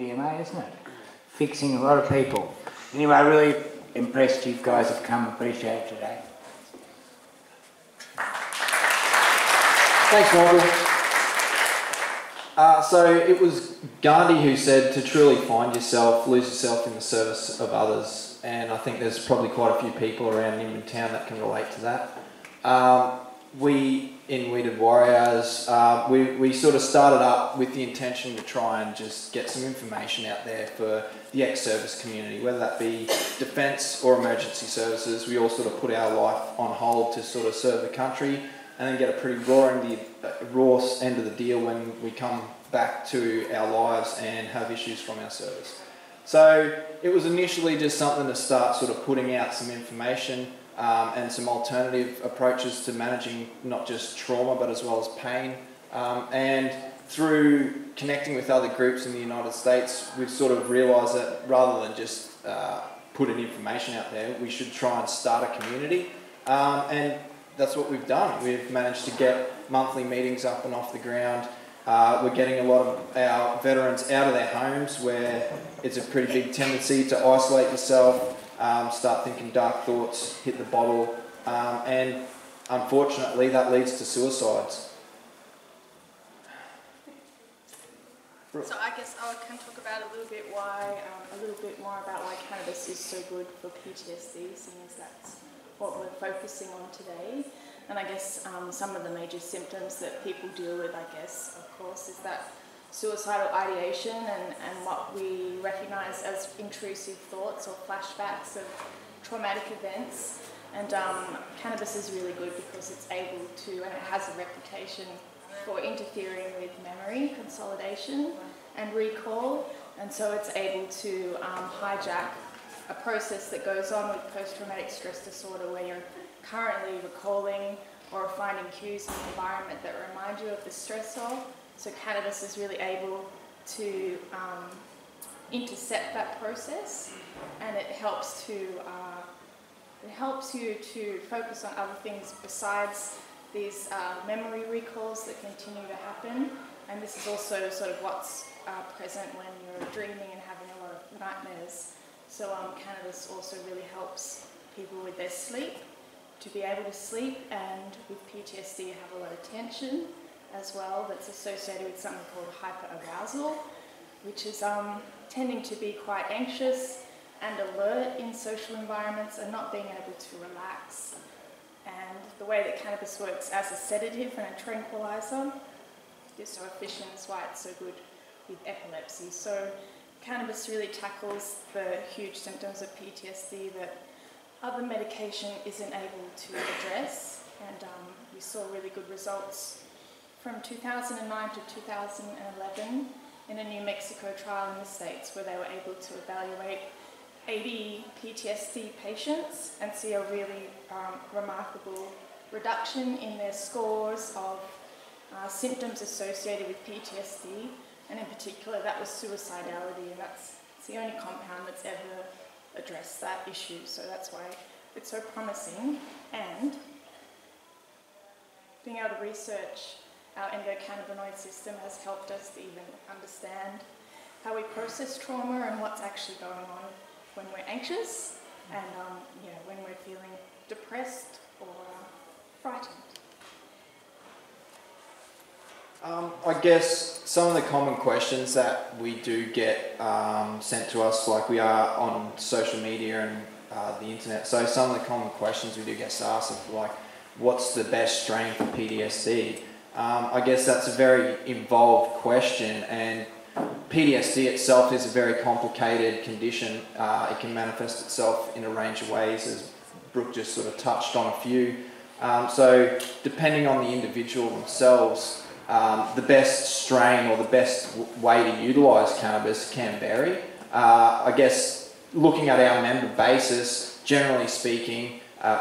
MDMA, isn't it? Fixing a lot of people. Anyway, really impressed you guys have come. Appreciate it today. Thanks, Michael. So it was Gandhi who said to truly find yourself, lose yourself in the service of others. And I think there's probably quite a few people around Nimbin Town that can relate to that. We in Weeded Warriors, we sort of started up with the intention to try and just get some information out there for the ex-service community, whether that be defence or emergency services. We all sort of put our life on hold to sort of serve the country and then get a pretty raw end of the deal when we come back to our lives and have issues from our service. So it was initially just something to start sort of putting out some information and some alternative approaches to managing not just trauma but as well as pain. And through connecting with other groups in the United States, we've sort of realised that rather than just putting information out there, we should try and start a community. And that's what we've done. We've managed to get monthly meetings up and off the ground. We're getting a lot of our veterans out of their homes where it's a pretty big tendency to isolate yourself, start thinking dark thoughts, hit the bottle, and unfortunately that leads to suicides. So I guess I can talk about a little bit more about why cannabis is so good for PTSD, since that's what we're focusing on today. And I guess some of the major symptoms that people deal with, I guess, of course, is that suicidal ideation and what we recognise as intrusive thoughts or flashbacks of traumatic events. And cannabis is really good because it's able to, and it has a reputation for interfering with memory, consolidation and recall. And so it's able to hijack a process that goes on with post-traumatic stress disorder where you're currently recalling or finding cues in the environment that remind you of the stressor. So cannabis is really able to intercept that process, and it helps you to focus on other things besides these memory recalls that continue to happen. And this is also sort of what's present when you're dreaming and having a lot of nightmares. So cannabis also really helps people with their sleep, to be able to sleep, and with PTSD you have a lot of tension as well that's associated with something called hyperarousal, which is tending to be quite anxious and alert in social environments and not being able to relax. And the way that cannabis works as a sedative and a tranquilizer is so efficient, that's why it's so good with epilepsy. So cannabis really tackles the huge symptoms of PTSD that other medication isn't able to address, and we saw really good results from 2009 to 2011 in a New Mexico trial in the States where they were able to evaluate 80 PTSD patients and see a really remarkable reduction in their scores of symptoms associated with PTSD, and in particular that was suicidality, and that's the only compound that's ever address that issue, so that's why it's so promising. And being able to research our endocannabinoid system has helped us to even understand how we process trauma and what's actually going on when we're anxious and when we're feeling depressed or frightened. I guess some of the common questions that we do get sent to us, like we are on social media and the internet, so some of the common questions we do get asked are like, what's the best strain for PTSD? I guess that's a very involved question, and PTSD itself is a very complicated condition. It can manifest itself in a range of ways, as Brooke just sort of touched on a few. So depending on the individual themselves, the best strain or the best way to utilise cannabis can vary. I guess looking at our member basis, generally speaking,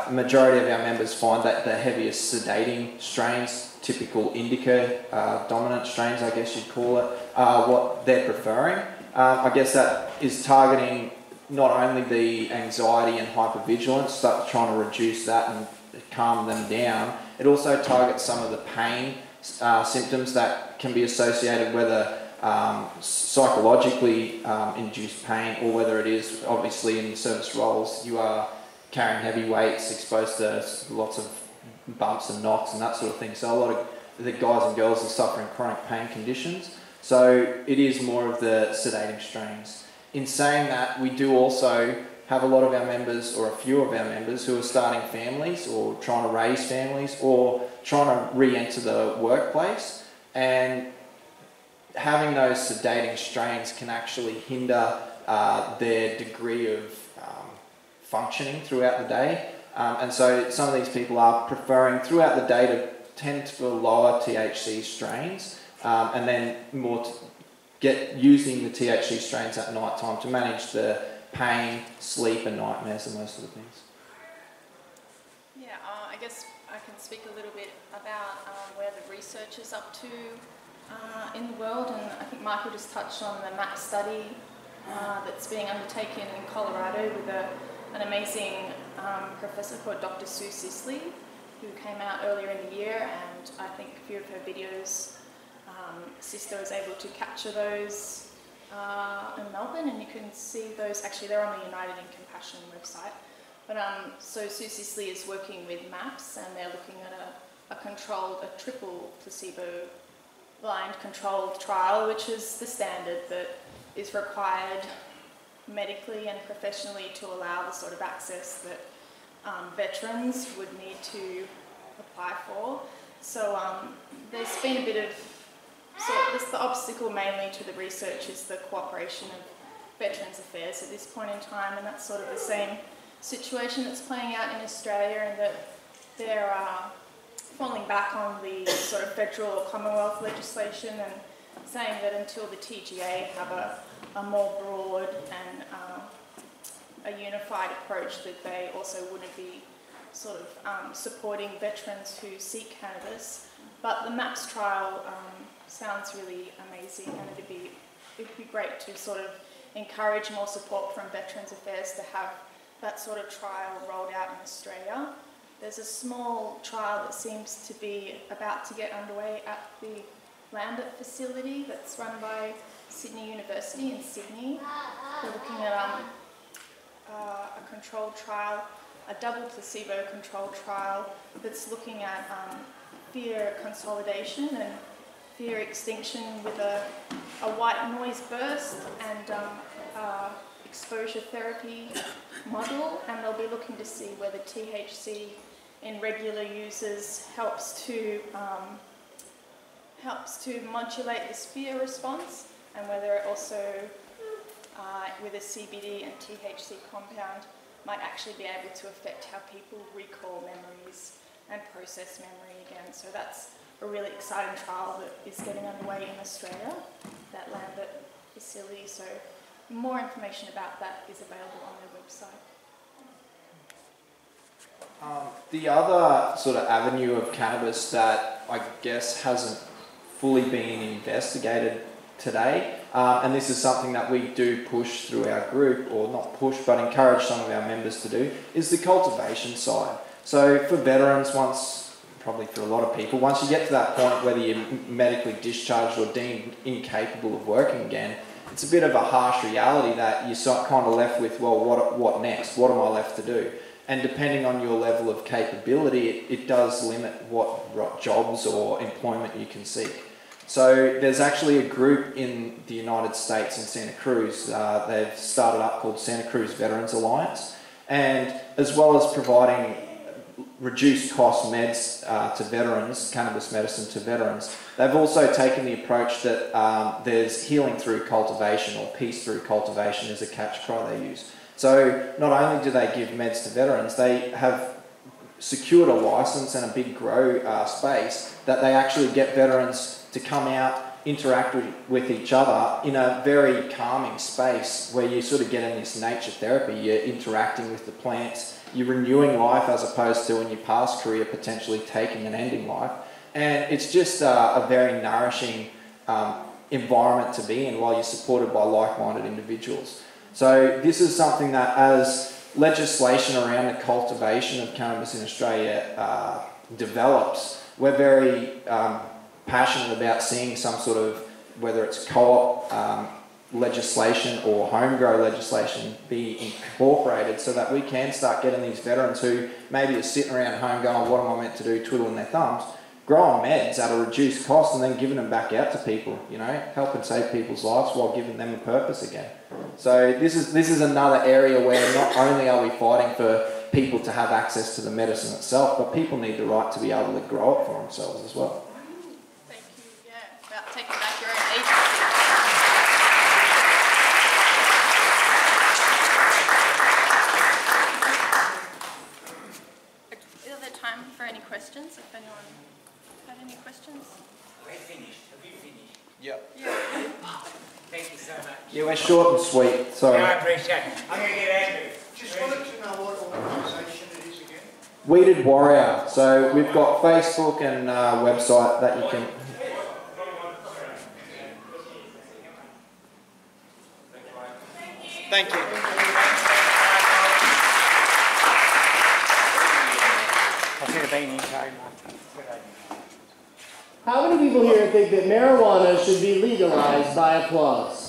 majority of our members find that the heaviest sedating strains, typical indica dominant strains, I guess you'd call it, what they're preferring. I guess that is targeting not only the anxiety and hypervigilance, but trying to reduce that and calm them down. It also targets some of the pain symptoms that can be associated, whether psychologically induced pain, or whether it is obviously in service roles, you are carrying heavy weights, exposed to lots of bumps and knocks and that sort of thing. So a lot of the guys and girls are suffering chronic pain conditions. So it is more of the sedating strains. In saying that, we do also have a lot of our members, or a few of our members, who are starting families or trying to raise families or trying to re-enter the workplace, and having those sedating strains can actually hinder their degree of functioning throughout the day. And so some of these people are preferring throughout the day to tend to lower THC strains, and then more using the THC strains at night time to manage the pain, sleep and nightmares and those sort of things. Yeah, I guess I can speak a little bit about where the research is up to in the world, and I think Michael just touched on the MAP study that's being undertaken in Colorado with an amazing professor called Dr. Sista, who came out earlier in the year, and I think a few of her videos, Sista was able to capture those in Melbourne, and you can see those. Actually, they're on the United in Compassion website. But so Sista is working with MAPS, and they're looking at a triple placebo-blind controlled trial, which is the standard that is required medically and professionally to allow the sort of access that veterans would need to apply for. So there's been a bit of, the obstacle mainly to the research is the cooperation of Veterans Affairs at this point in time, and that's sort of the same situation that's playing out in Australia, and that they're falling back on the sort of federal or Commonwealth legislation and saying that until the TGA have a more broad and a unified approach, that they also wouldn't be sort of supporting veterans who seek cannabis. But the MAPS trial sounds really amazing, and it'd be great to sort of encourage more support from Veterans Affairs to have that sort of trial rolled out in Australia. There's a small trial that seems to be about to get underway at the Lambert facility that's run by Sydney University in Sydney. They're looking at a controlled trial, a double placebo controlled trial that's looking at fear consolidation and fear extinction with a white noise burst and exposure therapy model, and they'll be looking to see whether THC in regular users helps to modulate this fear response, and whether it also with a CBD and THC compound might actually be able to affect how people recall memories and process memory again. So that's a really exciting trial that is getting underway in Australia, that Lambert facility. So more information about that is available on their website. The other sort of avenue of cannabis that I guess hasn't fully been investigated today, and this is something that we do push through our group, or not push but encourage some of our members to do, is the cultivation side. So for veterans, probably for a lot of people, once you get to that point whether you're medically discharged or deemed incapable of working again, it's a bit of a harsh reality that you're kind of left with, well, what next? What am I left to do? And depending on your level of capability, it does limit what jobs or employment you can seek. So there's actually a group in the United States in Santa Cruz, they've started up, called Santa Cruz Veterans Alliance, and as well as providing reduced cost meds to veterans, cannabis medicine to veterans, they've also taken the approach that there's healing through cultivation, or peace through cultivation is a catch cry they use. So not only do they give meds to veterans, they have secured a license and a big grow space that they actually get veterans to come out, interact with each other in a very calming space where you sort of get in this nature therapy. You're interacting with the plants, you're renewing life as opposed to in your past career potentially taking and ending life. And it's just a very nourishing environment to be in while you're supported by like-minded individuals. So this is something that, as legislation around the cultivation of cannabis in Australia develops, we're very passionate about seeing some sort of whether it's co-op legislation or home grow legislation, be incorporated so that we can start getting these veterans who maybe are sitting around home going, what am I meant to do, twiddling their thumbs, growing meds at a reduced cost and then giving them back out to people, you know, helping save people's lives while giving them a purpose again. So this is another area where not only are we fighting for people to have access to the medicine itself, but people need the right to be able to grow it for themselves as well. Thank you. Yeah, about taking back your own agency. Is there time for any questions? If anyone had any questions? We're finished. Have you finished? Yep. Yeah. Thank you so much. Yeah, we're short and sweet, sorry. I appreciate it. I'm going to get Andrew. Just wanted to know what organisation it is again. Weeded Warrior. So we've got Facebook and website that you can... Thank you. I should have been in time. How many people here think that marijuana should be legalized by applause?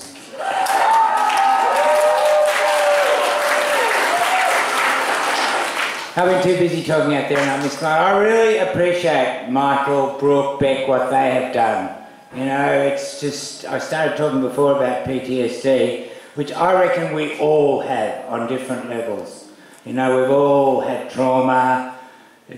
I've been too busy talking out there and I missed my... I really appreciate Michael, Brooke, Beck, what they have done. You know, it's just... I started talking before about PTSD, which I reckon we all have on different levels. You know, we've all had trauma.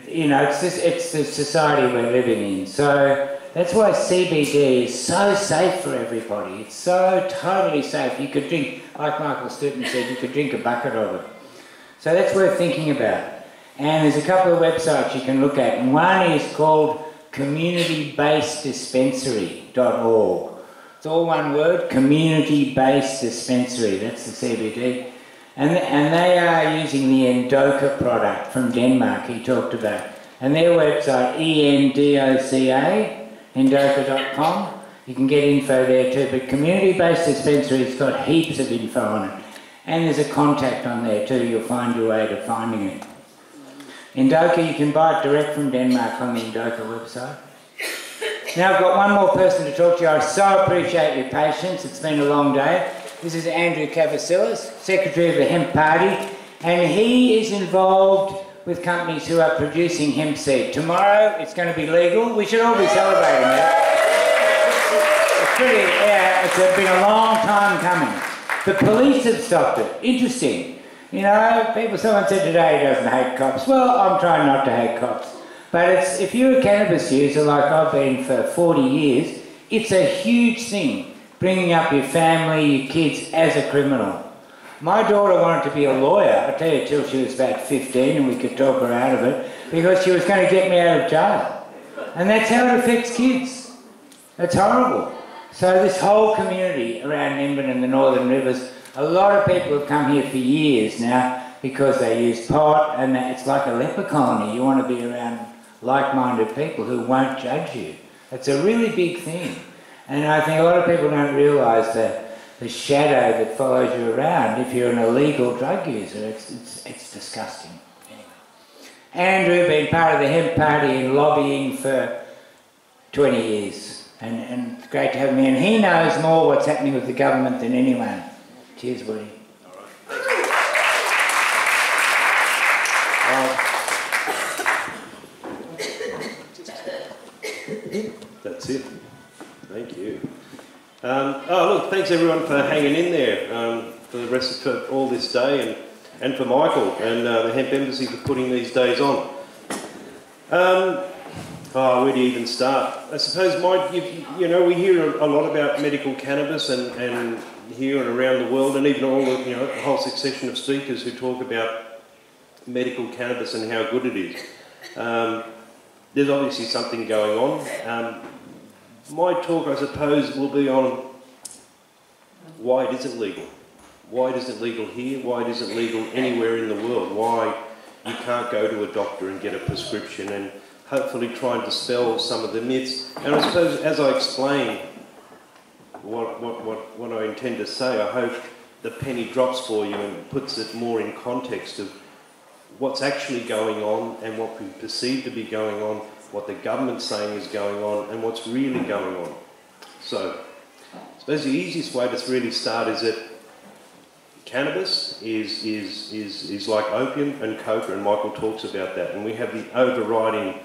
You know, it's the society we're living in. So that's why CBD is so safe for everybody. It's so totally safe. You could drink, like Michael Stutton said, you could drink a bucket of it. So that's worth thinking about. And there's a couple of websites you can look at. And one is called communitybasedispensary.org. It's all one word, community-based dispensary. That's the CBD. And they are using the Endoka product from Denmark he talked about. And their website, ENDOCA, endoka.com. You can get info there too. But community-based dispensary's got heaps of info on it. And there's a contact on there too. You'll find your way to finding it. Endoka, you can buy it direct from Denmark on the Endoka website. Now I've got one more person to talk to you. I so appreciate your patience. It's been a long day. This is Andrew Kavasilas, Secretary of the Hemp Party, and he is involved with companies who are producing hemp seed. Tomorrow it's going to be legal. We should all be celebrating that. It's been a long time coming. The police have stopped it. Interesting. You know, someone said today he doesn't hate cops. Well, I'm trying not to hate cops. But if you're a cannabis user like I've been for 40 years, it's a huge thing, bringing up your family, your kids as a criminal. My daughter wanted to be a lawyer, I tell you, till she was about 15 and we could talk her out of it, because she was going to get me out of jail. And that's how it affects kids. It's horrible. So this whole community around Nimbin and the Northern Rivers, a lot of people have come here for years now because they use pot, and it's like a leper colony. You want to be around like-minded people who won't judge you. It's a really big thing. And I think a lot of people don't realise the shadow that follows you around if you're an illegal drug user. It's disgusting. Anyway. Andrew, been part of the Hemp Party and lobbying for 20 years. And it's great to have him in. He knows more what's happening with the government than anyone. Cheers, Woody. That's it. Thank you. Look, thanks everyone for hanging in there for the rest of all this day, and for Michael and the Hemp Embassy for putting these days on. Where do you even start? I suppose, Mike, you know, we hear a lot about medical cannabis and here and around the world, and even all the, a whole succession of speakers who talk about medical cannabis and how good it is. There's obviously something going on. My talk, I suppose, will be on why it isn't legal. Why it isn't legal here? Why it isn't legal anywhere in the world? Why you can't go to a doctor and get a prescription, and hopefully try and dispel some of the myths. And I suppose as I explain what I intend to say, I hope the penny drops for you and puts it more in context of what's actually going on and what we perceive to be going on, what the government's saying is going on, and what's really going on. So, I suppose the easiest way to really start is that cannabis is like opium and coca, and Michael talks about that. And we have the overriding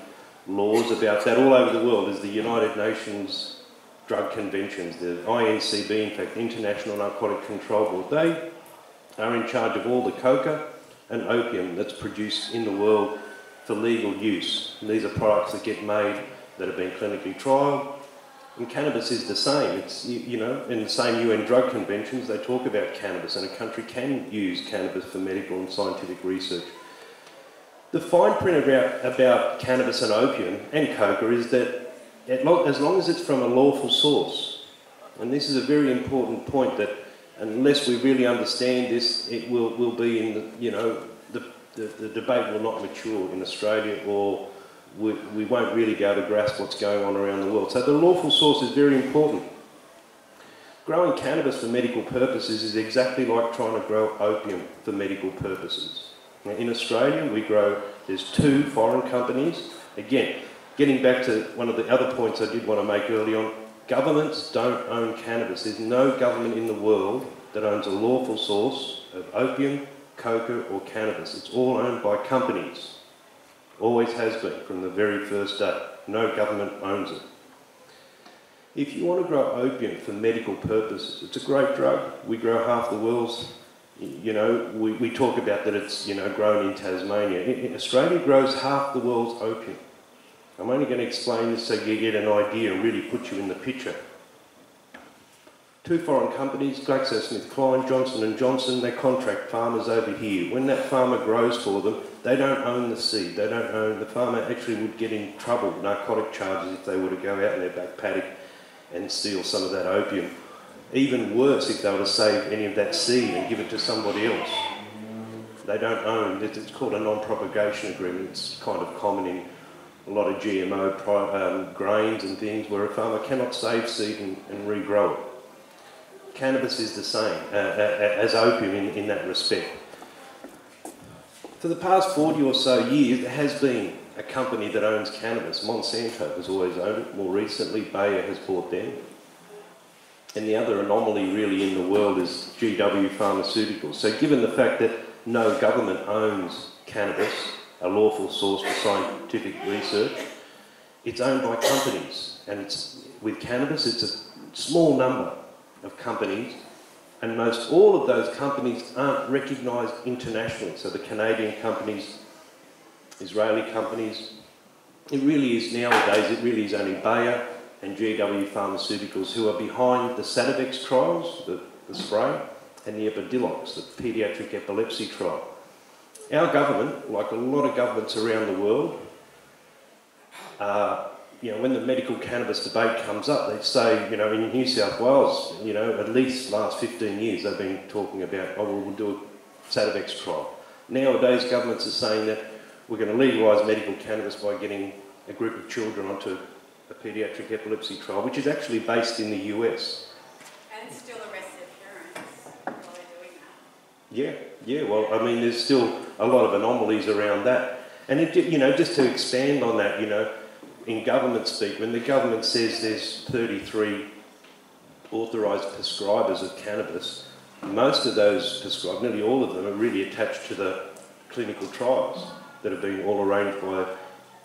laws about that all over the world. There's the United Nations Drug Conventions, the INCB, in fact, the International Narcotic Control Board. They are in charge of all the coca and opium that's produced in the world for legal use. And these are products that get made that have been clinically trialled. And cannabis is the same. It's, you know, in the same UN drug conventions, they talk about cannabis, and a country can use cannabis for medical and scientific research. The fine print about cannabis and opium and coca is that as long as it's from a lawful source, and this is a very important point, that unless we really understand this, it will be in the, you know, the debate will not mature in Australia, or we won't really be able to grasp what's going on around the world. So the lawful source is very important. Growing cannabis for medical purposes is exactly like trying to grow opium for medical purposes. Now, in Australia, there's 2 foreign companies. Again, getting back to one of the other points I did want to make early on, governments don't own cannabis. There's no government in the world that owns a lawful source of opium, coca or cannabis. It's all owned by companies. Always has been from the very first day. No government owns it. If you want to grow opium for medical purposes, it's a great drug. We grow half the world's, you know, we talk about that it's, you know, grown in Tasmania. Australia grows half the world's opium. I'm only going to explain this so you get an idea and really put you in the picture. 2 foreign companies, GlaxoSmithKline, Johnson & Johnson, they contract farmers over here. When that farmer grows for them, they don't own the seed. They don't own, the farmer actually would get in trouble, narcotic charges, if they were to go out in their back paddock and steal some of that opium. Even worse if they were to save any of that seed and give it to somebody else. They don't own, it's called a non-propagation agreement. It's kind of common in a lot of GMO grains and things where a farmer cannot save seed and regrow it. Cannabis is the same as opium in that respect. For the past 40 or so years, there has been a company that owns cannabis. Monsanto has always owned it. More recently, Bayer has bought them. And the other anomaly really in the world is GW Pharmaceuticals. So given the fact that no government owns cannabis, a lawful source for scientific research, it's owned by companies. And with cannabis, it's a small number of companies, and most all of those companies aren't recognised internationally. So the Canadian companies, Israeli companies, it really is nowadays, it really is only Bayer and GW Pharmaceuticals who are behind the Sativex trials, the spray, and the Epidiolex, the paediatric epilepsy trial. Our government, like a lot of governments around the world, you know, when the medical cannabis debate comes up, they say, you know, in New South Wales, you know, at least last 15 years, they've been talking about, oh, well, we'll do a Sativex trial. Nowadays, governments are saying that we're going to legalise medical cannabis by getting a group of children onto a paediatric epilepsy trial, which is actually based in the US. And still arrest their parents while they're doing that. Yeah, well, I mean, there's still a lot of anomalies around that. And, it, you know, just to expand on that, you know, in government speak, when the government says there's 33 authorised prescribers of cannabis, most of those prescribed, nearly all of them, are really attached to the clinical trials that have been all arranged by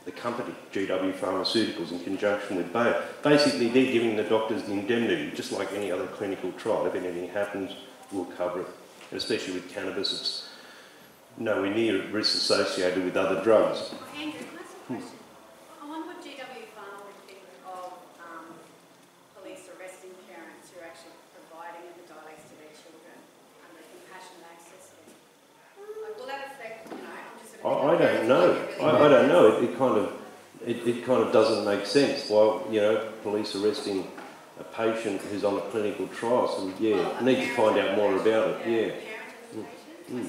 the company, GW Pharmaceuticals, in conjunction with Bayer. Basically, they're giving the doctors the indemnity, just like any other clinical trial. If anything happens, we'll cover it. And especially with cannabis, it's nowhere near risk associated with other drugs. Andrew, can I ask a question? I wonder what GW Pharma would think of police arresting parents who are actually providing Epidiolex to their children under compassionate access. Like, will that affect, you know, I'm just I don't know. I don't know. It kind of doesn't make sense. While, you know, police arresting a patient who's on a clinical trial, so yeah, well, need to find out more about it. Yeah.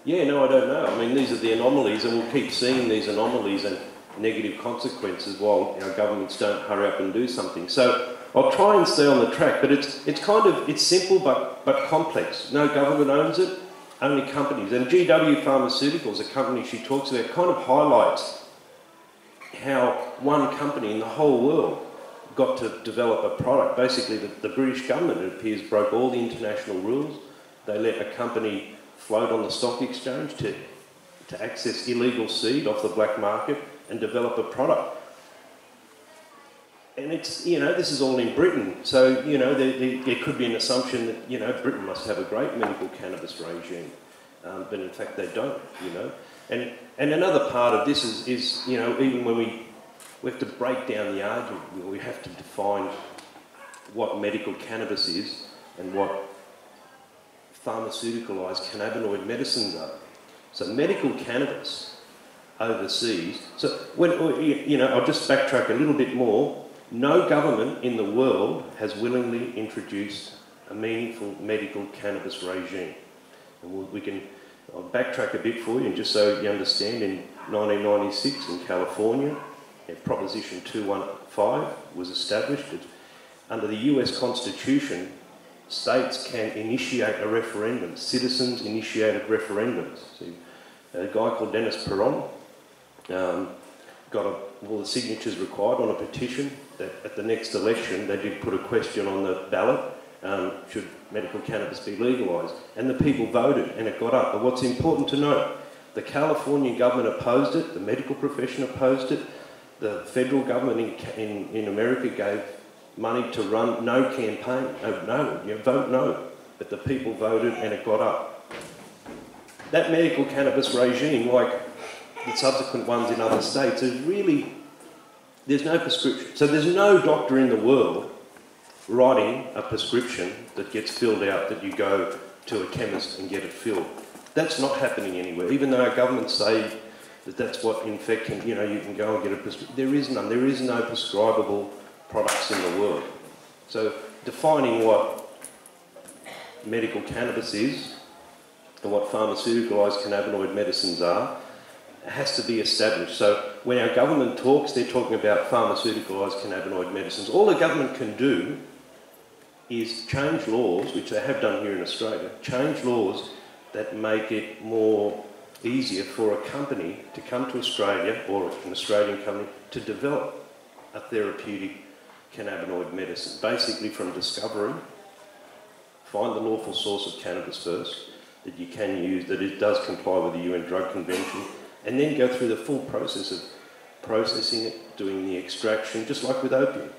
Yeah, no, I don't know. I mean, these are the anomalies, and we'll keep seeing these anomalies and negative consequences while our governments don't hurry up and do something. So I'll try and stay on the track, but it's simple but complex. No government owns it, only companies. And GW Pharmaceuticals, a company she talks about, kind of highlights how one company in the whole world got to develop a product. Basically, the British government, it appears, broke all the international rules. They let a company float on the stock exchange to access illegal seed off the black market and develop a product. And it's, you know, this is all in Britain. So, you know, there could be an assumption that, you know, Britain must have a great medical cannabis regime. But in fact, they don't, you know. And another part of this is, you know, even when we have to break down the argument, we have to define what medical cannabis is and what pharmaceuticalised cannabinoid medicines are. So medical cannabis overseas, so when, you know, I'll just backtrack a little bit more. No government in the world has willingly introduced a meaningful medical cannabis regime. And I'll backtrack a bit for you, and just so you understand, in 1996 in California, Proposition 215 was established. Under the US Constitution, states can initiate a referendum, citizens-initiated referendums. So, a guy called Dennis Perron got all the signatures required on a petition that at the next election they did put a question on the ballot, should medical cannabis be legalised? And the people voted and it got up. But what's important to note, the California government opposed it, the medical profession opposed it, the federal government in America gave money to run no campaign, vote no, but the people voted and it got up. That medical cannabis regime, like the subsequent ones in other states, is really, there's no prescription. So there's no doctor in the world writing a prescription that gets filled out that you go to a chemist and get it filled. That's not happening anywhere, even though our governments say that that's what in fact you know, you can go and get a prescription. There is none. There is no prescribable products in the world. So defining what medical cannabis is and what pharmaceuticalised cannabinoid medicines are has to be established. So when our government talks, they're talking about pharmaceuticalised cannabinoid medicines. All the government can do is change laws, which they have done here in Australia, change laws that make it more easier for a company to come to Australia, or an Australian company, to develop a therapeutic cannabinoid medicine. Basically from discovery, find the lawful source of cannabis first, that you can use, that it does comply with the UN Drug Convention, and then go through the full process of processing it, doing the extraction, just like with opium.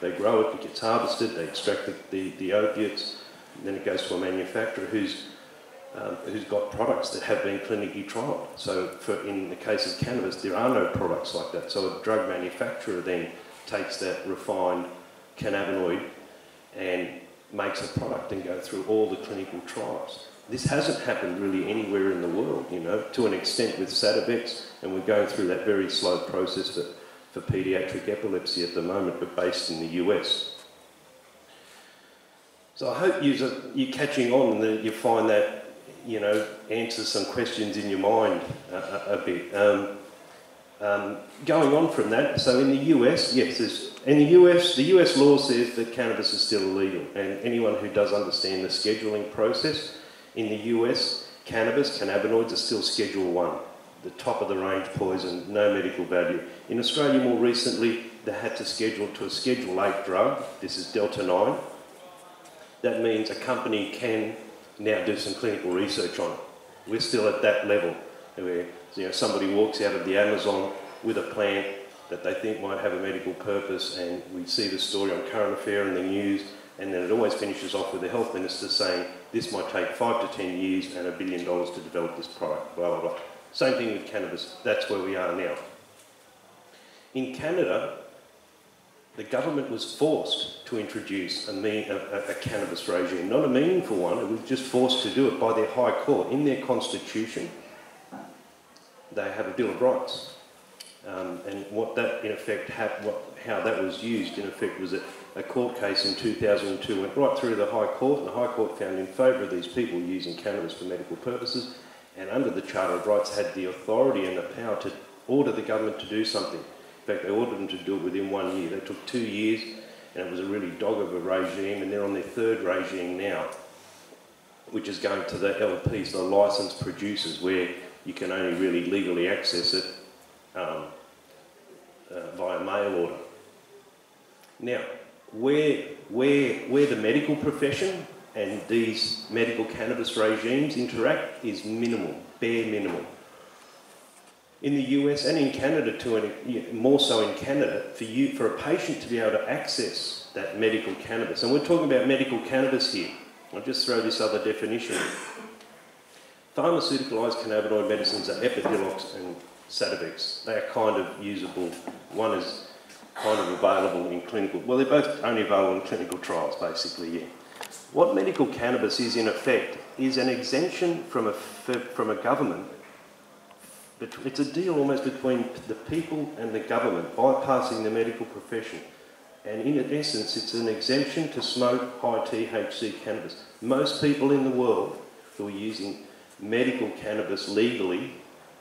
They grow it, it gets harvested, they extract the opiates, and then it goes to a manufacturer who's got products that have been clinically trialled. So in the case of cannabis, there are no products like that. So a drug manufacturer then takes that refined cannabinoid and makes a product and go through all the clinical trials. This hasn't happened really anywhere in the world, you know, to an extent with Sativex, and we're going through that very slow process for paediatric epilepsy at the moment, but based in the US. So I hope you're catching on and that you find that, you know, answers some questions in your mind a bit. Going on from that, so in the US, yes, the US law says that cannabis is still illegal, and anyone who does understand the scheduling process, in the US, cannabinoids are still Schedule 1, the top of the range poison, no medical value. In Australia more recently, they had to schedule to a Schedule 8 drug, this is Delta 9. That means a company can now do some clinical research on it. We're still at that level where, you know, somebody walks out of the Amazon with a plant that they think might have a medical purpose, and we see the story on Current Affair in the news, and then it always finishes off with the health minister saying this might take 5 to 10 years and $1 billion to develop this product, blah, blah, blah. Same thing with cannabis, that's where we are now. In Canada, the government was forced to introduce a cannabis regime, not a meaningful one, it was just forced to do it by their High Court. In their constitution, they have a Bill of Rights. And what that in effect how that was used in effect was a court case in 2002 went right through the High Court, and the High Court found in favour of these people using cannabis for medical purposes, and under the Charter of Rights had the authority and the power to order the government to do something. In fact, they ordered them to do it within 1 year. They took 2 years, and it was a really dog of a regime, and they're on their third regime now, which is going to the LPs, the licensed producers, where you can only really legally access it via mail order. Now, where the medical profession and these medical cannabis regimes interact is minimal, bare minimal. In the US and in Canada too, and more so in Canada, for a patient to be able to access that medical cannabis, and we're talking about medical cannabis here, I'll just throw this other definition in. Pharmaceuticalised cannabinoid medicines are Epidiolex and Sativex. They are kind of usable. One is kind of available in clinical, well, they're both only available in clinical trials, basically, yeah. What medical cannabis is, in effect, is an exemption from a government. It's a deal almost between the people and the government, bypassing the medical profession. And in essence, it's an exemption to smoke high THC cannabis. Most people in the world who are using medical cannabis legally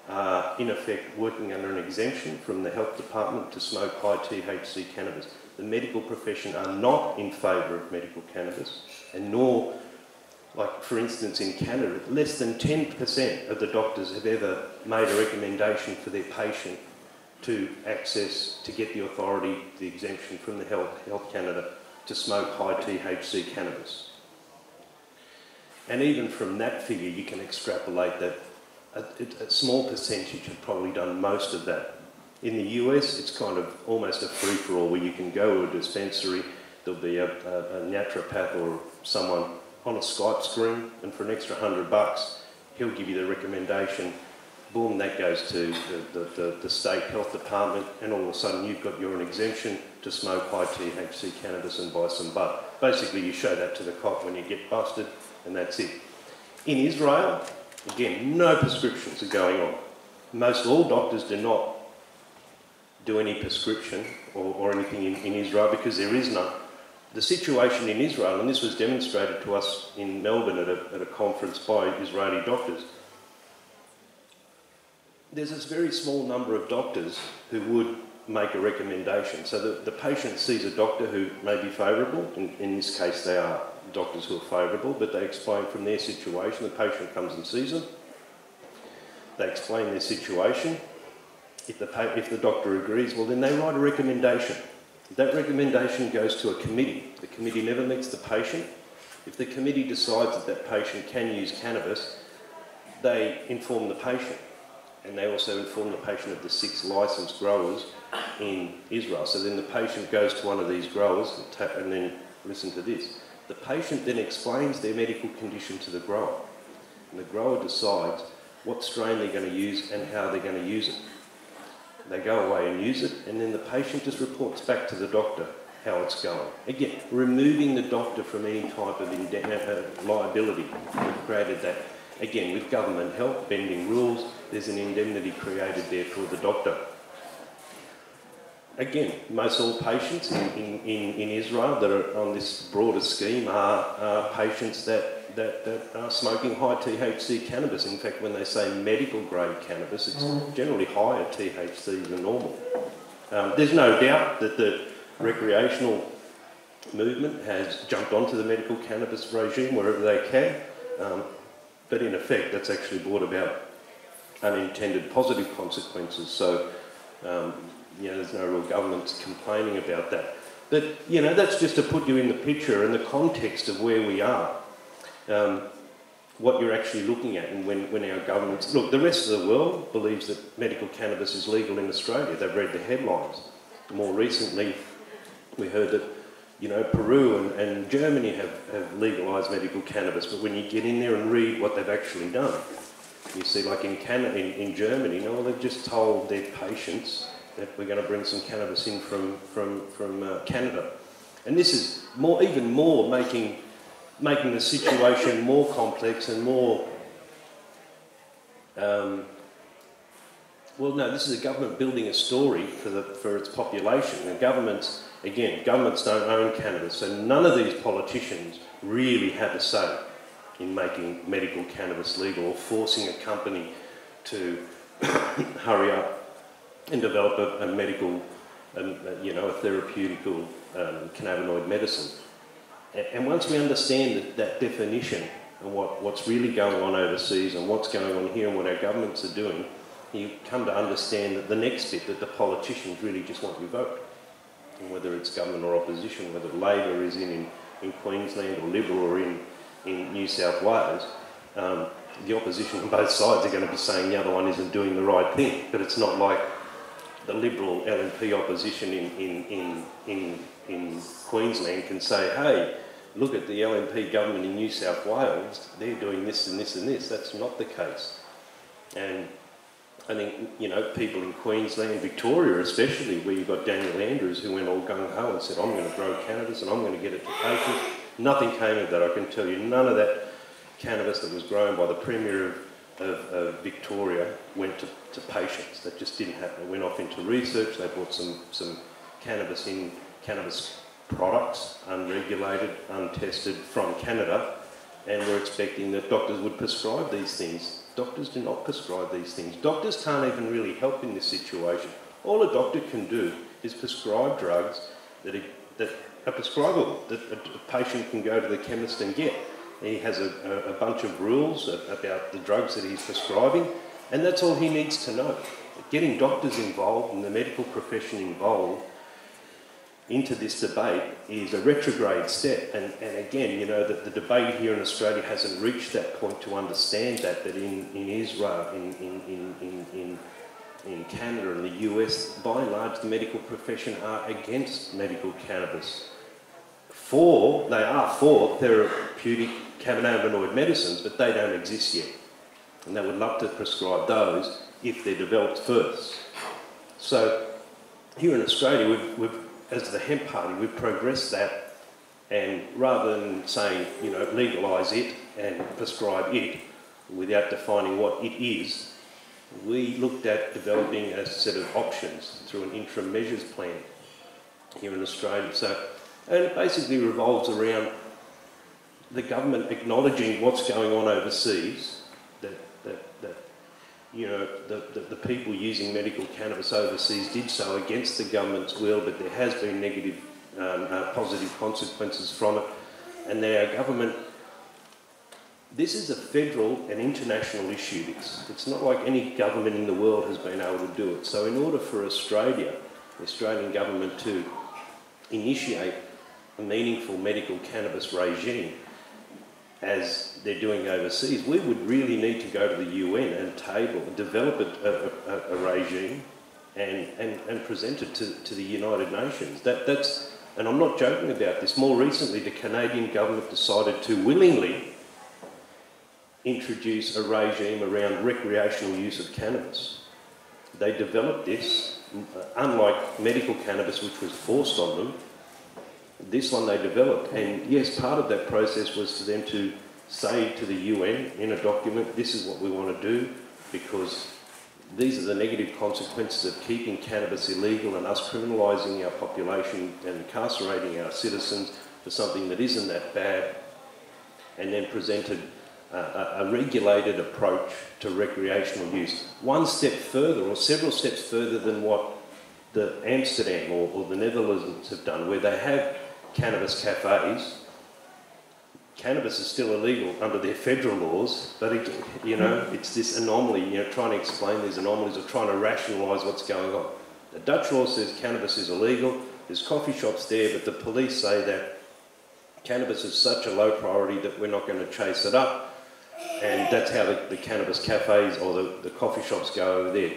are, in effect, working under an exemption from the health department to smoke high THC cannabis. The medical profession are not in favour of medical cannabis, and nor, like for instance in Canada, less than 10% of the doctors have ever made a recommendation for their patient to get the authority, the exemption from the Health Canada to smoke high THC cannabis. And even from that figure you can extrapolate that a small percentage have probably done most of that. In the US it's kind of almost a free-for-all where you can go to a dispensary, there'll be a naturopath or someone on a Skype screen, and for an extra $100 he'll give you the recommendation. Boom, that goes to the state health department, and all of a sudden you're an exemption to smoke high THC cannabis and buy some bud. Basically you show that to the cop when you get busted, and that's it. In Israel, again, no prescriptions are going on. Most all doctors do not do any prescription or anything in Israel because there is none. The situation in Israel, and this was demonstrated to us in Melbourne at a conference by Israeli doctors, there's this very small number of doctors who would make a recommendation. So the patient sees a doctor who may be favourable. In this case, they are doctors who are favourable, but they explain from their situation. The patient comes and sees them. They explain their situation. If the doctor agrees, well, then they write a recommendation. That recommendation goes to a committee. The committee never meets the patient. If the committee decides that that patient can use cannabis, they inform the patient. And they also inform the patient of the 6 licensed growers in Israel. So then the patient goes to one of these growers and then listen to this. The patient then explains their medical condition to the grower. And the grower decides what strain they're going to use and how they're going to use it. They go away and use it, and then the patient just reports back to the doctor how it's going. Again, removing the doctor from any type of liability. We've created that. Again, with government help, bending rules, there's an indemnity created there for the doctor. Again, most all patients in Israel that are on this broader scheme are patients that are smoking high THC cannabis. In fact, when they say medical grade cannabis, it's generally higher THC than normal. There's no doubt that the recreational movement has jumped onto the medical cannabis regime wherever they can. But in effect, that's actually brought about unintended positive consequences. So, there's no real government complaining about that. But, that's just to put you in the picture and the context of where we are, what you're actually looking at, and when our governments... Look, the rest of the world believes that medical cannabis is legal in Australia. They've read the headlines. More recently, we heard that Peru and Germany have legalised medical cannabis, but when you get in there and read what they've actually done, you see, like in Germany, they've just told their patients that we're going to bring some cannabis in from Canada, and this is even more making the situation more complex and more. This is a government building a story for its population. And governments don't own cannabis, so none of these politicians really have a say in making medical cannabis legal or forcing a company to hurry up and develop a medical, a therapeutical cannabinoid medicine. And once we understand that definition and what's really going on overseas and what's going on here and what our governments are doing, you come to understand that the next bit, that the politicians really just want your vote. and whether it's government or opposition, whether Labor is in Queensland or Liberal or in New South Wales, the opposition on both sides are going to be saying the other one isn't doing the right thing. But it's not like the Liberal LNP opposition in Queensland can say, hey, look at the LNP government in New South Wales, they're doing this and this and this. That's not the case. And I think, you know, people in Queensland, Victoria especially, where you've got Daniel Andrews who went all gung-ho and said, I'm going to grow cannabis and I'm going to get it to patients. Nothing came of that, I can tell you. None of that cannabis that was grown by the Premier of Victoria went to patients. That just didn't happen. It went off into research. They bought some cannabis products, unregulated, untested, from Canada, and we're expecting that doctors would prescribe these things. Doctors do not prescribe these things. Doctors can't even really help in this situation. All a doctor can do is prescribe drugs that are prescribable, that a patient can go to the chemist and get. He has a bunch of rules about the drugs that he's prescribing, and that's all he needs to know. Getting doctors involved and the medical profession involved into this debate is a retrograde step. And again, you know, that the debate here in Australia hasn't reached that point to understand that in Israel, in Canada and the US, by and large, the medical profession are against medical cannabis. They are for therapeutic cannabinoid medicines, but they don't exist yet. And they would love to prescribe those if they're developed first. So here in Australia, we've as the Hemp Party, we've progressed that, and rather than saying, you know, legalise it and prescribe it without defining what it is, we looked at developing a set of options through an interim measures plan here in Australia. And it basically revolves around the government acknowledging what's going on overseas, that you know, the people using medical cannabis overseas did so against the government's will, but there has been negative, positive consequences from it. And then our government, this is a federal and international issue. It's not like any government in the world has been able to do it. So in order for Australia, the Australian government, to initiate a meaningful medical cannabis regime, as they're doing overseas, we would really need to go to the UN and develop a regime and present it to the United Nations. And I'm not joking about this. More recently, the Canadian government decided to willingly introduce a regime around recreational use of cannabis. They developed this, unlike medical cannabis, which was forced on them. This one they developed, and yes, part of that process was for them to say to the UN in a document, this is what we want to do, because these are the negative consequences of keeping cannabis illegal and us criminalising our population and incarcerating our citizens for something that isn't that bad, and then presented a regulated approach to recreational use. One step further, or several steps further than what the Amsterdam or the Netherlands have done, where they have cannabis cafes. Cannabis is still illegal under their federal laws, but again, you know, it's this anomaly, you know, trying to explain these anomalies or trying to rationalise what's going on. The Dutch law says cannabis is illegal, there's coffee shops there, but the police say that cannabis is such a low priority that we're not going to chase it up, and that's how the cannabis cafes or the coffee shops go over there.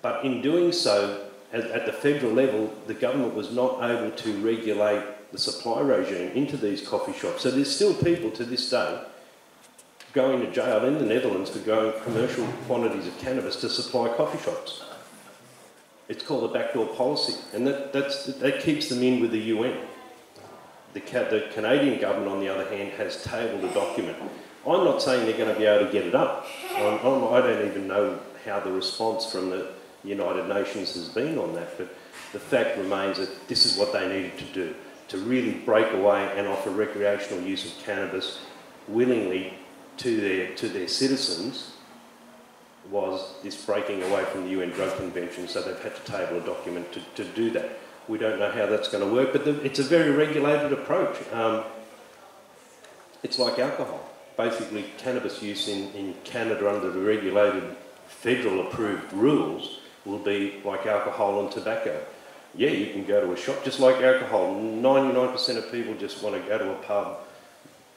But in doing so, at the federal level, the government was not able to regulate the supply regime into these coffee shops. So there's still people to this day going to jail in the Netherlands for growing commercial quantities of cannabis to supply coffee shops. It's called a backdoor policy, and that keeps them in with the UN. The Canadian government, on the other hand, has tabled a document. I'm not saying they're going to be able to get it up. I don't even know how the response from the United Nations has been on that, but the fact remains that this is what they needed to do, to really break away and offer recreational use of cannabis willingly to their citizens, was this breaking away from the UN Drug Convention. So they've had to table a document to do that. We don't know how that's going to work, but it's a very regulated approach. It's like alcohol. Basically, cannabis use in Canada under the regulated federal approved rules will be like alcohol and tobacco. Yeah, you can go to a shop, just like alcohol. 99% of people just want to go to a pub,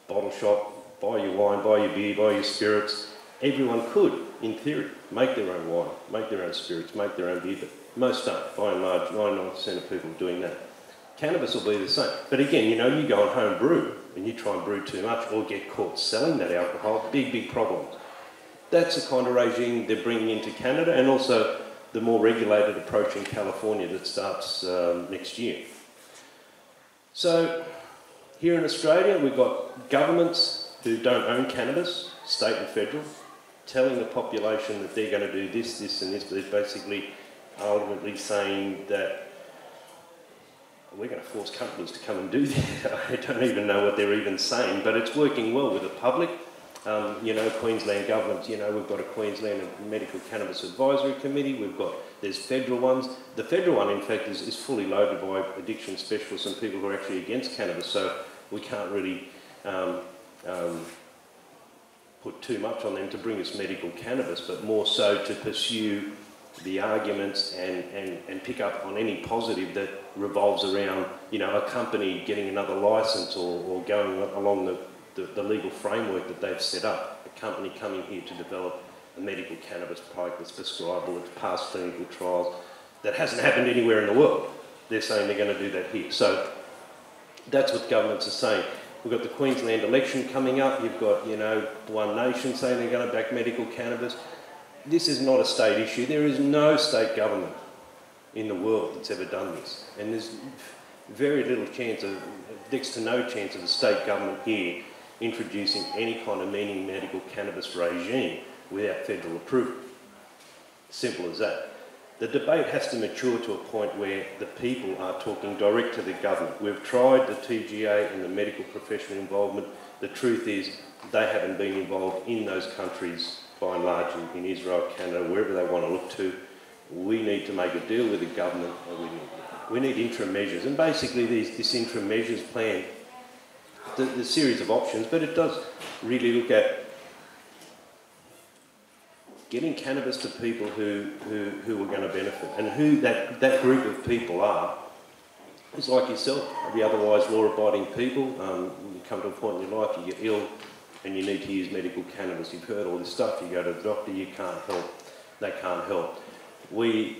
bottle shop, buy your wine, buy your beer, buy your spirits. Everyone could, in theory, make their own wine, make their own spirits, make their own beer, but most don't. By and large, 99% of people are doing that. Cannabis will be the same. But again, you know, you go and home brew and you try and brew too much or get caught selling that alcohol, big problems. That's the kind of regime they're bringing into Canada, and also the more regulated approach in California that starts next year. So here in Australia, we've got governments who don't own cannabis, state and federal, telling the population that they're going to do this, this and this, but they're basically ultimately saying that we're going to force companies to come and do that. I don't even know what they're even saying, but it's working well with the public. You know, Queensland government, you know, we've got a Queensland Medical Cannabis Advisory Committee, there's federal ones. The federal one, in fact, is fully loaded by addiction specialists and people who are actually against cannabis, so we can't really put too much on them to bring us medical cannabis, but more so to pursue the arguments and pick up on any positive that revolves around, you know, a company getting another licence or going along the legal framework that they've set up. A company coming here to develop a medical cannabis product that's prescribable, it's passed clinical trials, that hasn't happened anywhere in the world. They're saying they're going to do that here. So that's what governments are saying. We've got the Queensland election coming up. You've got, you know, One Nation saying they're going to back medical cannabis. This is not a state issue. There is no state government in the world that's ever done this. And there's very little chance of, next to no chance of the state government here introducing any kind of meaning medical cannabis regime without federal approval. Simple as that. The debate has to mature to a point where the people are talking direct to the government. We've tried the TGA and the medical professional involvement. The truth is they haven't been involved in those countries by and large, in Israel, Canada, wherever they want to look to. We need to make a deal with the government. We need interim measures, and basically this interim measures plan, the series of options, but it does really look at getting cannabis to people who are going to benefit, and who that group of people are. It's like yourself, the otherwise law-abiding people. You come to a point in your life, you get ill, and you need to use medical cannabis. You've heard all this stuff, you go to the doctor, you can't help, they can't help. We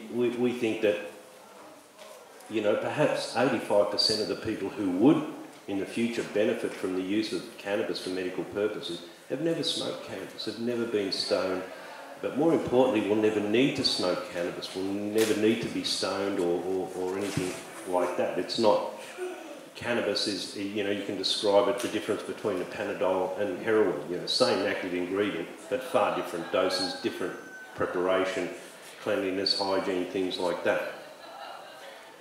think that, you know, perhaps 85% of the people who would in the future benefit from the use of cannabis for medical purposes have never smoked cannabis, have never been stoned, but more importantly will never need to smoke cannabis, will never need to be stoned or anything like that. It's not, cannabis is, you know, you can describe it, the difference between a Panadol and heroin, you know, same active ingredient, but far different doses, different preparation, cleanliness, hygiene, things like that.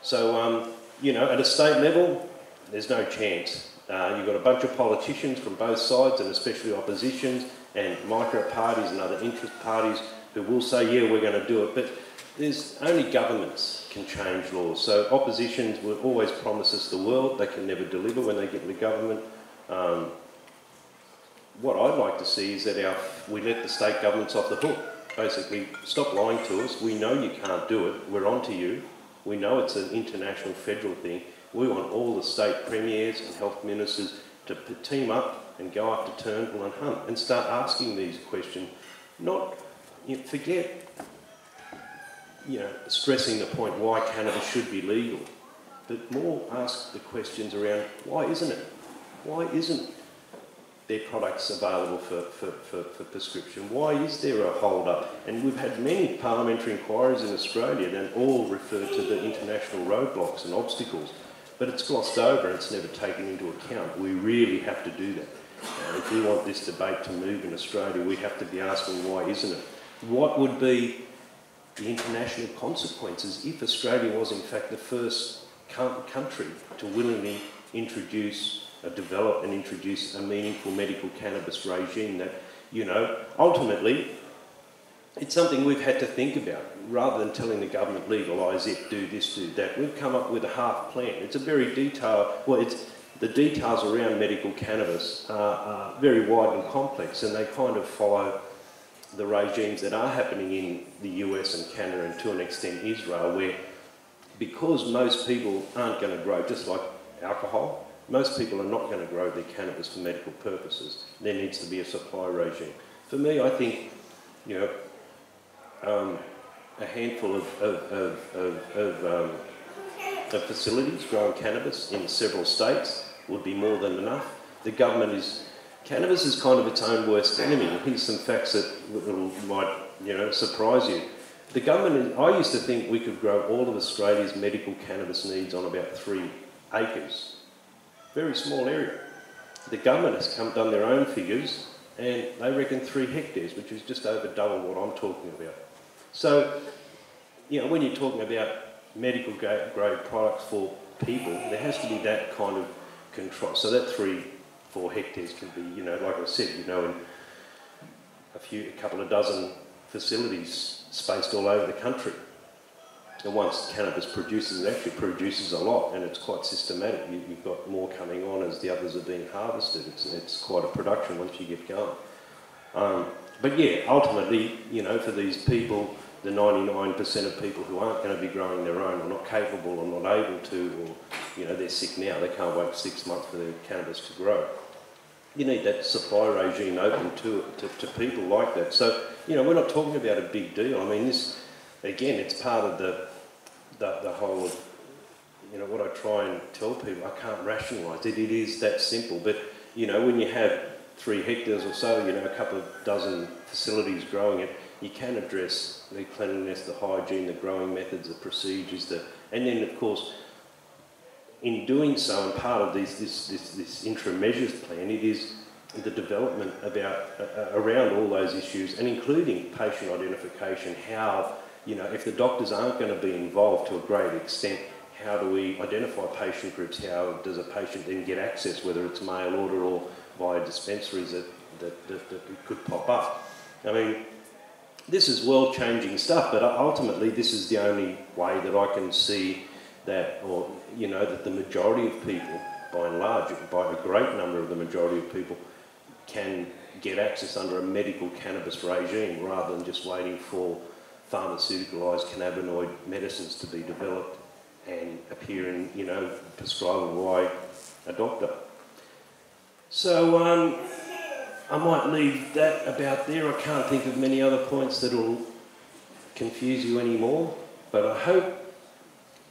So, you know, at a state level, there's no chance. You've got a bunch of politicians from both sides, and especially oppositions and micro parties and other interest parties who will say, yeah, we're going to do it, but there's only governments can change laws. So oppositions will always promise us the world. They can never deliver when they get in the government. What I'd like to see is that we let the state governments off the hook. Basically, stop lying to us. We know you can't do it. We're on to you. We know it's an international federal thing. We want all the state premiers and health ministers to team up and go after Turnbull and Hunt and start asking these questions. Not, you know, forget, you know, stressing the point why cannabis should be legal, but more ask the questions around why isn't it? Why isn't their products available for prescription? Why is there a hold-up? And we've had many parliamentary inquiries in Australia that all refer to the international roadblocks and obstacles, but it's glossed over and it's never taken into account. We really have to do that. If we want this debate to move in Australia, we have to be asking why isn't it? What would be the international consequences if Australia was in fact the first country to willingly develop and introduce a meaningful medical cannabis regime that, you know, ultimately it's something we've had to think about. Rather than telling the government legalise it, do this, do that, we've come up with a half plan. It's a very detailed, the details around medical cannabis are very wide and complex, and they kind of follow the regimes that are happening in the US and Canada, and to an extent Israel, where because most people aren't going to grow, just like alcohol, most people are not going to grow their cannabis for medical purposes. There needs to be a supply regime. For me, I think, you know, a handful of facilities growing cannabis in several states would be more than enough. The government cannabis is kind of its own worst enemy. Here's some facts that might, you know, surprise you. The government, I used to think we could grow all of Australia's medical cannabis needs on about 3 acres. Very small area. The government has done their own figures and they reckon 3 hectares, which is just over double what I'm talking about. So, you know, when you're talking about medical grade products for people, there has to be that kind of control. So that 3-4 hectares can be, you know, like I said, you know, in a couple of dozen facilities spaced all over the country. And once cannabis produces, it actually produces a lot, and it's quite systematic. You've got more coming on as the others are being harvested. It's quite a production once you get going. But yeah, ultimately, you know, for these people, the 99% of people who aren't going to be growing their own, or not capable, or not able to, or, you know, they're sick now, they can't wait 6 months for their cannabis to grow. You need that supply regime open to people like that. So, you know, we're not talking about a big deal. I mean, this, again, it's part of the whole of, you know, what I try and tell people. I can't rationalise it. It is that simple. But, you know, when you have 3 hectares or so, you know, a couple of dozen facilities growing it, you can address the cleanliness, the hygiene, the growing methods, the procedures, and then, of course, in doing so, and part of this interim measures plan, it is the development around all those issues, and including patient identification. How, you know, if the doctors aren't going to be involved to a great extent, how do we identify patient groups? How does a patient then get access, whether it's mail order or via dispensaries that could pop up? I mean, this is world-changing stuff, but ultimately this is the only way that I can see that, or, you know, that the majority of people, by and large, by a great number of the majority of people, can get access under a medical cannabis regime rather than just waiting for pharmaceuticalised cannabinoid medicines to be developed and appear in, you know, prescribable by a doctor. So I might leave that about there. I can't think of many other points that will confuse you anymore, but I hope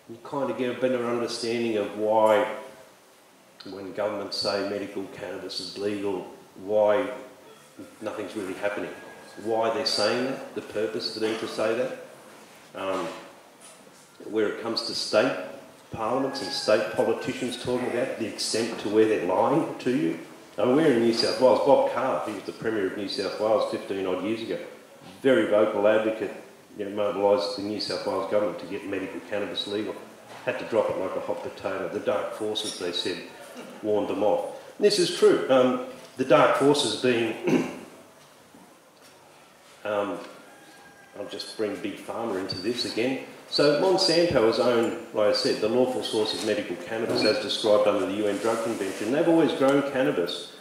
you kind of get a better understanding of why, when governments say medical cannabis is legal, why nothing's really happening. Why they're saying that, the purpose for them to say that. Where it comes to state parliaments and state politicians talking about the extent to where they're lying to you. We're in New South Wales. Bob Carr, he was the Premier of New South Wales 15 odd years ago. Very vocal advocate, you know, mobilised the New South Wales government to get medical cannabis legal. Had to drop it like a hot potato. The dark forces, they said, warned them off. And this is true. The dark forces being, I'll just bring Big Pharma into this again. So Monsanto has owned, like I said, the lawful source of medical cannabis as described under the UN Drug Convention. They've always grown cannabis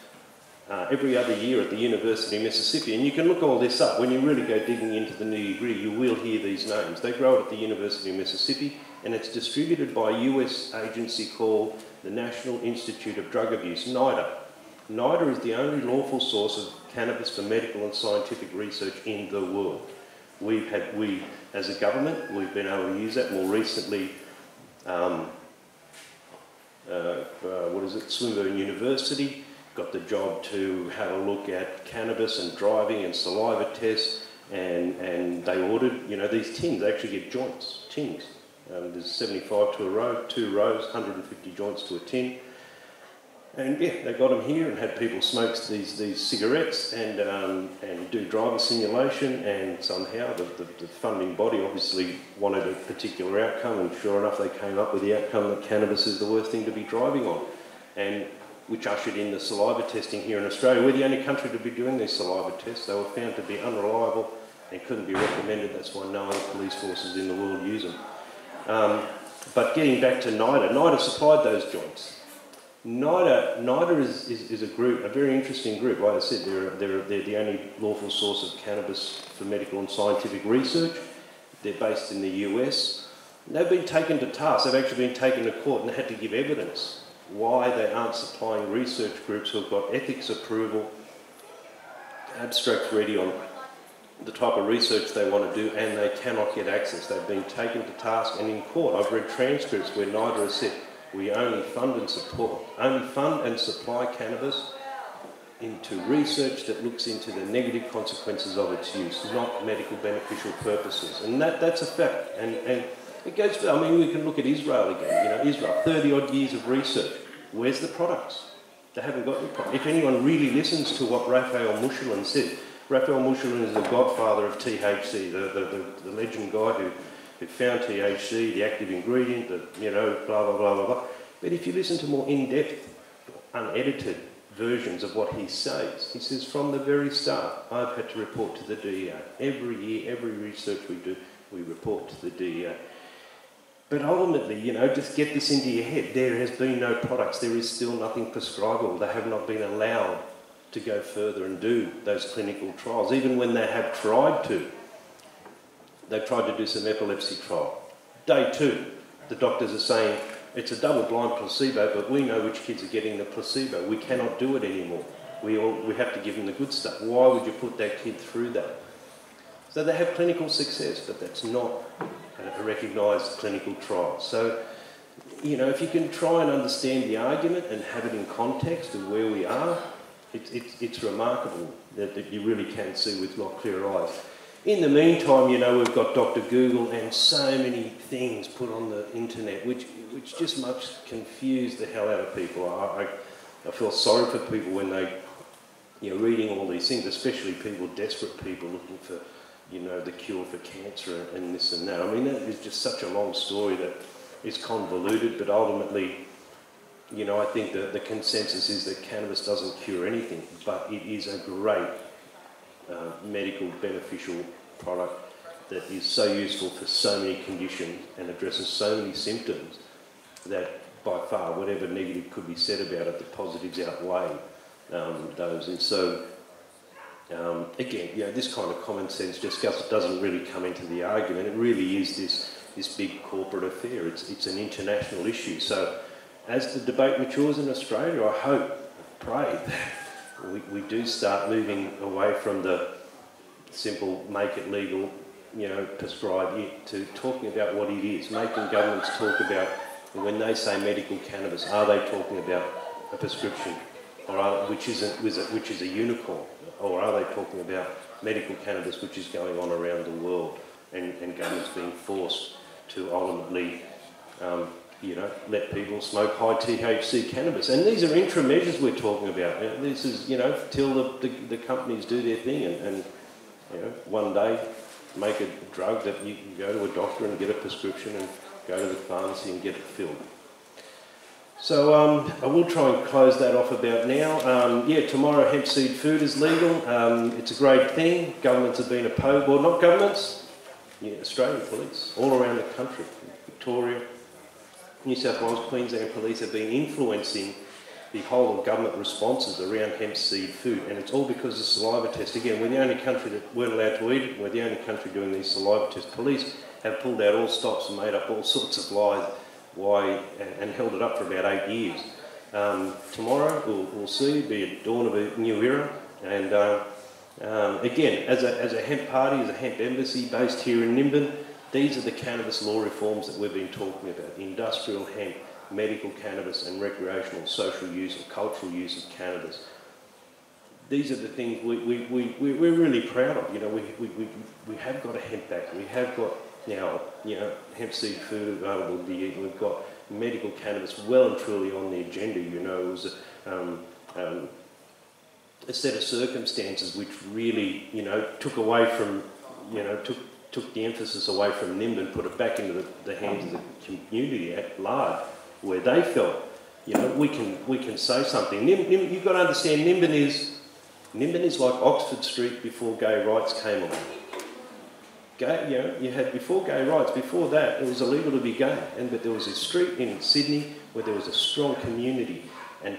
every other year at the University of Mississippi. And you can look all this up. When you really go digging into the nitty-gritty, you will hear these names. They grow it at the University of Mississippi, and it's distributed by a US agency called the National Institute of Drug Abuse, NIDA. NIDA is the only lawful source of cannabis for medical and scientific research in the world. We, as a government, we've been able to use that. More recently, Swinburne University got the job to have a look at cannabis and driving and saliva tests, and they ordered, you know, these tins. They actually get joints, tins. There's 75 to a row, 2 rows, 150 joints to a tin. And yeah, they got them here and had people smoke these cigarettes and do driver simulation, and somehow the funding body obviously wanted a particular outcome, and sure enough they came up with the outcome that cannabis is the worst thing to be driving on, and which ushered in the saliva testing here in Australia. We're the only country to be doing these saliva tests. They were found to be unreliable and couldn't be recommended. That's why no other police forces in the world use them. But getting back to NIDA, NIDA supplied those joints. NIDA is a group, a very interesting group. Like I said, they're the only lawful source of cannabis for medical and scientific research. They're based in the US. They've been taken to task, they've actually been taken to court and had to give evidence why they aren't supplying research groups who have got ethics approval, abstracts ready on the type of research they want to do, and they cannot get access. They've been taken to task, and in court I've read transcripts where NIDA has said, we only fund and supply cannabis into research that looks into the negative consequences of its use, not medical beneficial purposes. And that's a fact. And it goes to, I mean, we can look at Israel again. You know, Israel, 30 odd years of research. Where's the products? They haven't got any products. If anyone really listens to what Raphael Mechoulam said, Raphael Mechoulam is the godfather of THC, the legend guy who found THC, the active ingredient, blah, blah, blah, blah, blah. But if you listen to more in-depth, unedited versions of what he says from the very start, I've had to report to the DEA. Every year, every research we do, we report to the DEA. But ultimately, just get this into your head. There has been no products. There is still nothing prescribable. They have not been allowed to go further and do those clinical trials. Even when they have tried to, they've tried to do some epilepsy trial. Day 2, the doctors are saying, it's a double-blind placebo, but we know which kids are getting the placebo. We cannot do it anymore. We have to give them the good stuff. Why would you put that kid through that? So they have clinical success, but that's not a recognised clinical trial. So, if you can try and understand the argument and have it in context of where we are, it's remarkable that you really can see with lot clear eyes. In the meantime, we've got Dr. Google and so many things put on the internet, which just must confuse the hell out of people. I feel sorry for people when they, reading all these things, especially desperate people looking for, the cure for cancer and this and that. I mean, that is just such a long story that is convoluted, but ultimately, I think the consensus is that cannabis doesn't cure anything, but it is a great medical beneficial product that is so useful for so many conditions and addresses so many symptoms that by far whatever negative could be said about it, the positives outweigh those. And so again, this kind of common sense just doesn't really come into the argument. It really is this big corporate affair. It's an international issue. So as the debate matures in Australia, I hope, pray that we do start moving away from the simple make it legal, prescribe it, to talking about what it is, making governments talk about, when they say medical cannabis, are they talking about a prescription, or which is a unicorn, or are they talking about medical cannabis which is going on around the world and governments being forced to ultimately let people smoke high THC cannabis. And these are interim measures we're talking about. This is, till the companies do their thing and one day make a drug that you can go to a doctor and get a prescription and go to the pharmacy and get it filled. So I will try and close that off about now. Tomorrow hemp seed food is legal. It's a great thing. Governments have been opposed, well, not governments, Australian police, all around the country, Victoria, New South Wales, Queensland police have been influencing the whole of government responses around hemp seed food, and it's all because of saliva tests. Again, we're the only country that weren't allowed to eat it. We're the only country doing these saliva tests. Police have pulled out all stops and made up all sorts of lies and held it up for about 8 years. Tomorrow we'll see be a dawn of a new era, and again, as a hemp party, as a hemp embassy based here in Nimbin, these are the cannabis law reforms that we've been talking about: industrial hemp, medical cannabis, and recreational, social use or cultural use of cannabis. These are the things we're really proud of. We have got a hemp act. We have got now hemp seed food available to eat. We've got medical cannabis well and truly on the agenda. It was a set of circumstances which really took away from took the emphasis away from Nimbin, put it back into the hands of the community at large, where they felt, we can say something. You've got to understand, Nimbin is like Oxford Street before gay rights came along. You had before gay rights. Before that, it was illegal to be gay, but there was a street in Sydney where there was a strong community, and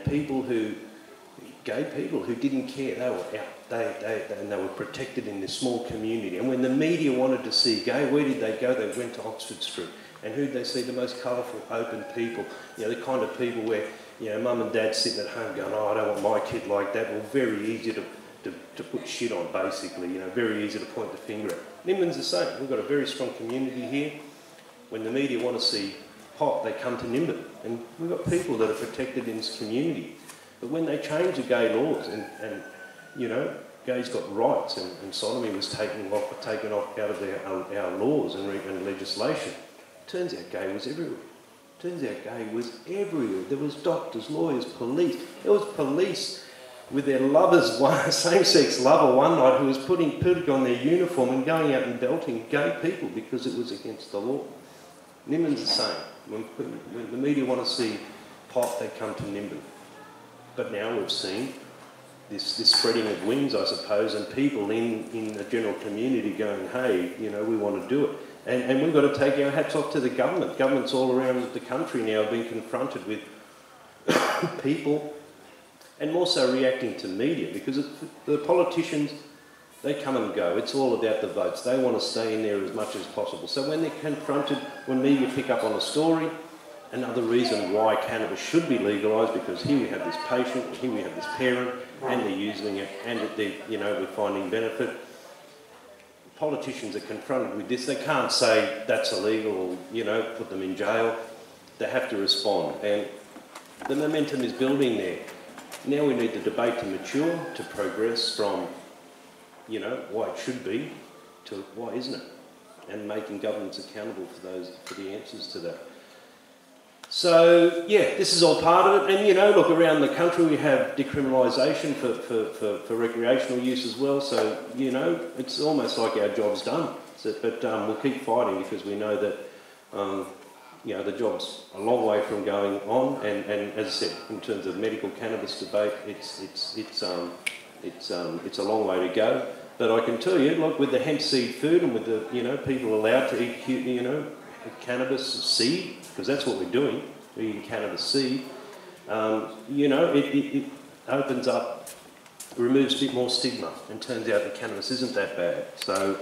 gay people who didn't care. They were out. They were protected in this small community. And when the media wanted to see gay, where did they go? They went to Oxford Street. And who'd they see? The most colourful, open people. You know, the kind of people where, you know, mum and dad sitting at home going, oh, I don't want my kid like that. Well, very easy to put shit on, basically, you know, very easy to point the finger at. Nimbin's the same. We've got a very strong community here. When the media want to see pot, they come to Nimbin. And we've got people that are protected in this community. But when they change the gay laws and you know, gays got rights and sodomy was taken off out of our laws and legislation, turns out gay was everywhere. Turns out gay was everywhere. There was doctors, lawyers, police. There was police with their lovers, same-sex lover one night who was putting on their uniform and going out and belting gay people because it was against the law. Nimbin's the same. When the media want to see pot, they come to Nimbin. But now we've seen this spreading of wings, I suppose, and people in the general community going, hey, you know, we want to do it. And we've got to take our hats off to the government. Governments all around the country now have been confronted with people, and more so reacting to media, because the politicians, they come and go. It's all about the votes. They want to stay in there as much as possible. So when they're confronted, when media pick up on a story, another reason why cannabis should be legalised, because here we have this patient, here we have this parent, and they're using it, and we're finding benefit. Politicians are confronted with this. They can't say that's illegal or, you know, put them in jail. They have to respond. And the momentum is building there. Now we need the debate to mature, to progress from, you know, why it should be to why isn't it? And making governments accountable for the answers to that. So, yeah, this is all part of it. And, you know, look, around the country we have decriminalisation for recreational use as well. So, you know, it's almost like our job's done. But we'll keep fighting because we know that, you know, the job's a long way from going on. And as I said, in terms of medical cannabis debate, it's a long way to go. But I can tell you, look, with the hemp seed food and with the, you know, people allowed to eat, you know, cannabis seed, because that's what we're doing, we're eating cannabis seed, you know, it opens up, removes a bit more stigma, and turns out that cannabis isn't that bad. So